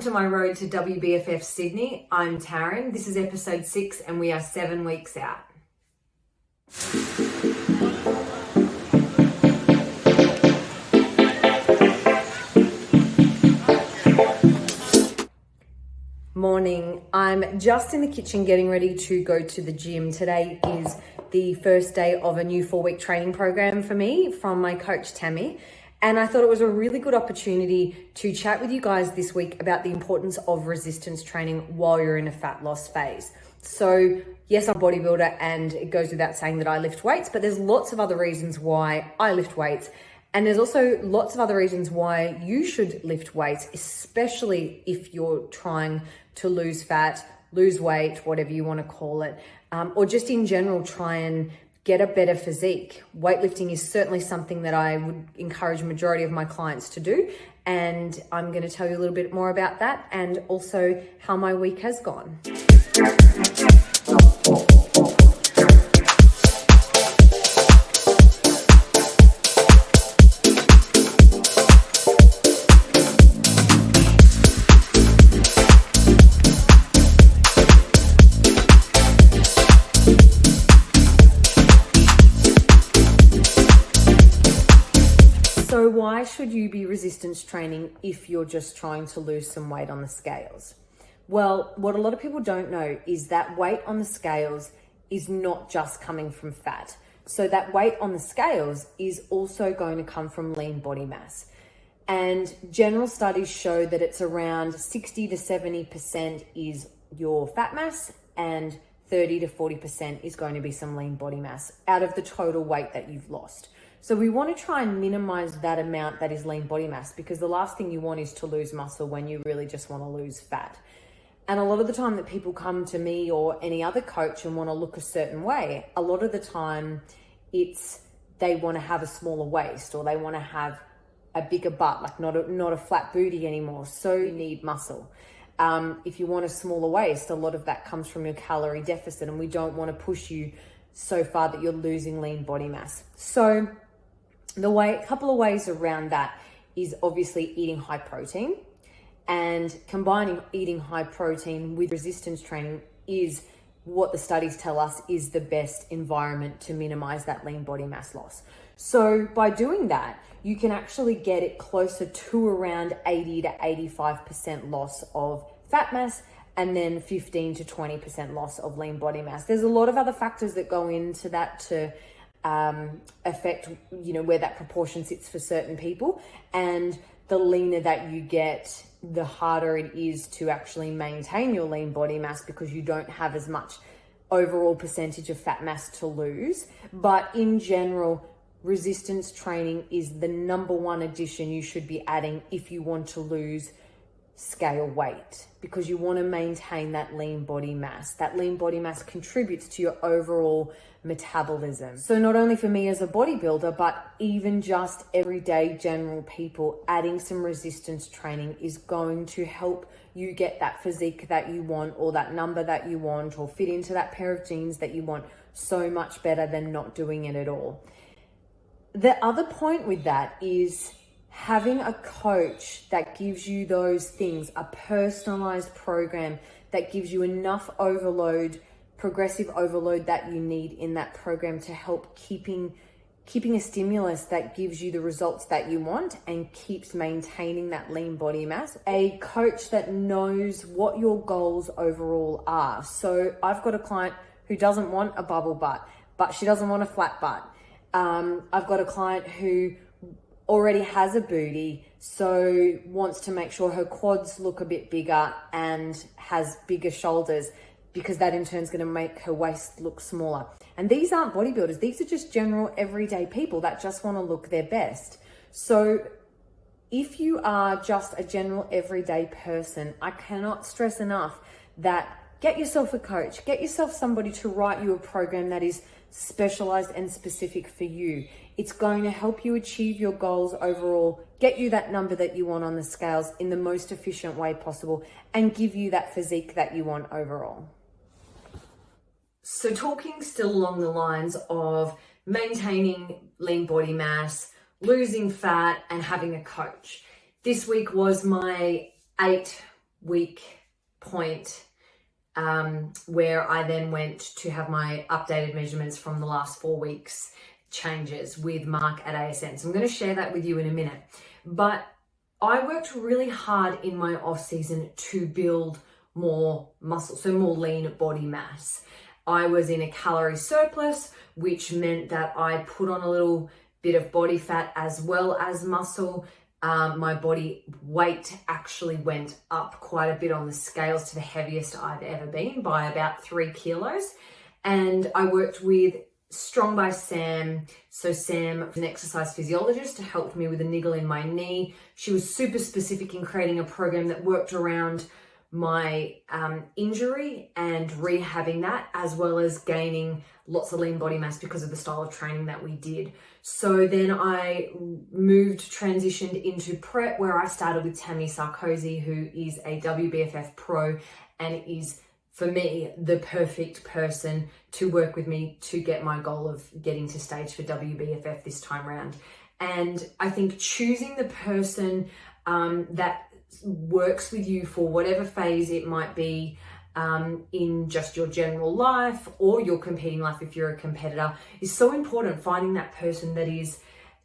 to my road to WBFF Sydney. I'm Taryn. This is episode 6 and we are 7 weeks out. Morning. I'm just in the kitchen getting ready to go to the gym. Today is the first day of a new 4-week training program for me from my coach Tammy. And I thought it was a really good opportunity to chat with you guys this week about the importance of resistance training while you're in a fat loss phase. So yes, I'm a bodybuilder and it goes without saying that I lift weights, but there's lots of other reasons why I lift weights. And there's also lots of other reasons why you should lift weights, especially if you're trying to lose fat, lose weight, whatever you want to call it, or just in general, try and get a better physique. Weightlifting is certainly something that I would encourage majority of my clients to do. And I'm going to tell you a little bit more about that and also how my week has gone. So why should you be resistance training if you're just trying to lose some weight on the scales? Well, what a lot of people don't know is that weight on the scales is not just coming from fat. So that weight on the scales is also going to come from lean body mass. And general studies show that it's around 60 to 70% is your fat mass and 30 to 40% is going to be some lean body mass out of the total weight that you've lost. So we want to try and minimize that amount that is lean body mass, because the last thing you want is to lose muscle when you really just want to lose fat. And a lot of the time that people come to me or any other coach and want to look a certain way, a lot of the time it's they want to have a smaller waist or they want to have a bigger butt, like not a flat booty anymore. So you need muscle. If you want a smaller waist, a lot of that comes from your calorie deficit, and we don't want to push you so far that you're losing lean body mass. So a couple of ways around that is obviously eating high protein, and combining eating high protein with resistance training is what the studies tell us is the best environment to minimize that lean body mass loss. So by doing that, you can actually get it closer to around 80 to 85% loss of fat mass and then 15 to 20% loss of lean body mass. There's a lot of other factors that go into that to affect, where that proportion sits for certain people. And the leaner that you get, the harder it is to actually maintain your lean body mass because you don't have as much overall percentage of fat mass to lose. But in general, resistance training is the number one addition you should be adding if you want to lose scale weight, because you want to maintain that lean body mass. That lean body mass contributes to your overall metabolism. So not only for me as a bodybuilder, but even just everyday general people, adding some resistance training is going to help you get that physique that you want, or that number that you want, or fit into that pair of jeans that you want so much better than not doing it at all. The other point with that is having a coach that gives you those things, a personalized program that gives you enough overload, progressive overload that you need in that program to help keeping a stimulus that gives you the results that you want and keeps maintaining that lean body mass. A coach that knows what your goals overall are. So I've got a client who doesn't want a bubble butt, but she doesn't want a flat butt. I've got a client who already has a booty, so wants to make sure her quads look a bit bigger and has bigger shoulders, because that in turn is going to make her waist look smaller. And these aren't bodybuilders. These are just general everyday people that just want to look their best. So if you are just a general everyday person, I cannot stress enough that get yourself a coach, get yourself somebody to write you a program that is specialized and specific for you. It's going to help you achieve your goals overall, get you that number that you want on the scales in the most efficient way possible, and give you that physique that you want overall. So talking still along the lines of maintaining lean body mass, losing fat, and having a coach. This week was my 8 week point where I then went to have my updated measurements from the last 4 weeks changes with Mark at ASN. So I'm going to share that with you in a minute. But I worked really hard in my off season to build more muscle, so more lean body mass. I was in a calorie surplus, which meant that I put on a little bit of body fat as well as muscle. My body weight actually went up quite a bit on the scales to the heaviest I've ever been by about 3 kilos. And I worked with Strong by Sam. So Sam, an exercise physiologist, helped me with a niggle in my knee. She was super specific in creating a program that worked around my injury and rehabbing that, as well as gaining lots of lean body mass because of the style of training that we did. So then I transitioned into prep, where I started with Tammy Sarkozy, who is a WBFF pro and is, for me, the perfect person to work with me to get my goal of getting to stage for WBFF this time around. And I think choosing the person that works with you for whatever phase it might be, in just your general life or your competing life if you're a competitor, is so important. Finding that person that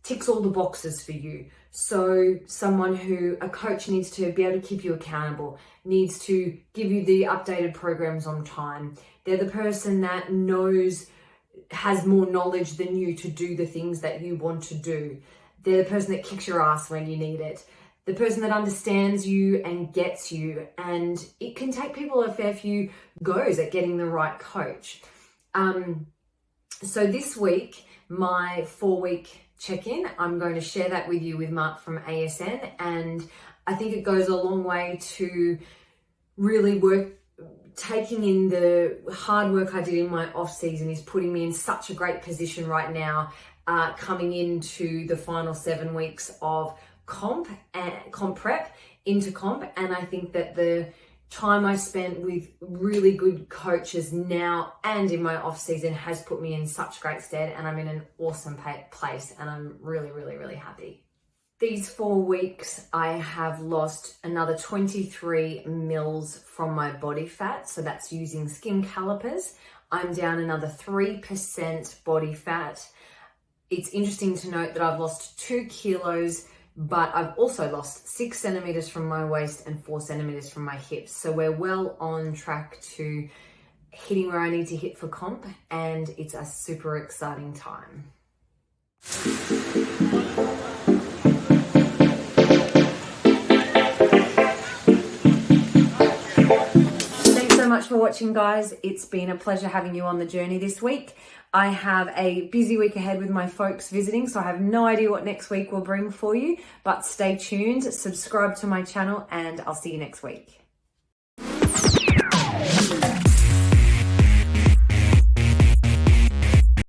ticks all the boxes for you. So someone who a coach needs to be able to keep you accountable, needs to give you the updated programs on time. They're the person that has more knowledge than you to do the things that you want to do. They're the person that kicks your ass when you need it. The person that understands you and gets you. And it can take people a fair few goes at getting the right coach. So this week, my 4-week check-in, I'm going to share that with you with Mark from ASN. And I think it goes a long way to really taking in the hard work I did in my off season is putting me in such a great position right now, coming into the final 7 weeks of comp prep into comp. And I think that the time I spent with really good coaches now and in my off season has put me in such great stead, and I'm in an awesome place, and I'm really, really, really happy. These 4 weeks, I have lost another 23 mils from my body fat. So that's using skin calipers. I'm down another 3% body fat. It's interesting to note that I've lost 2 kilos, but I've also lost 6 centimeters from my waist and 4 centimeters from my hips. So we're well on track to hitting where I need to hit for comp, and it's a super exciting time. Thanks so much for watching, guys. It's been a pleasure having you on the journey this week. I have a busy week ahead with my folks visiting, so I have no idea what next week will bring for you, but stay tuned, subscribe to my channel, and I'll see you next week.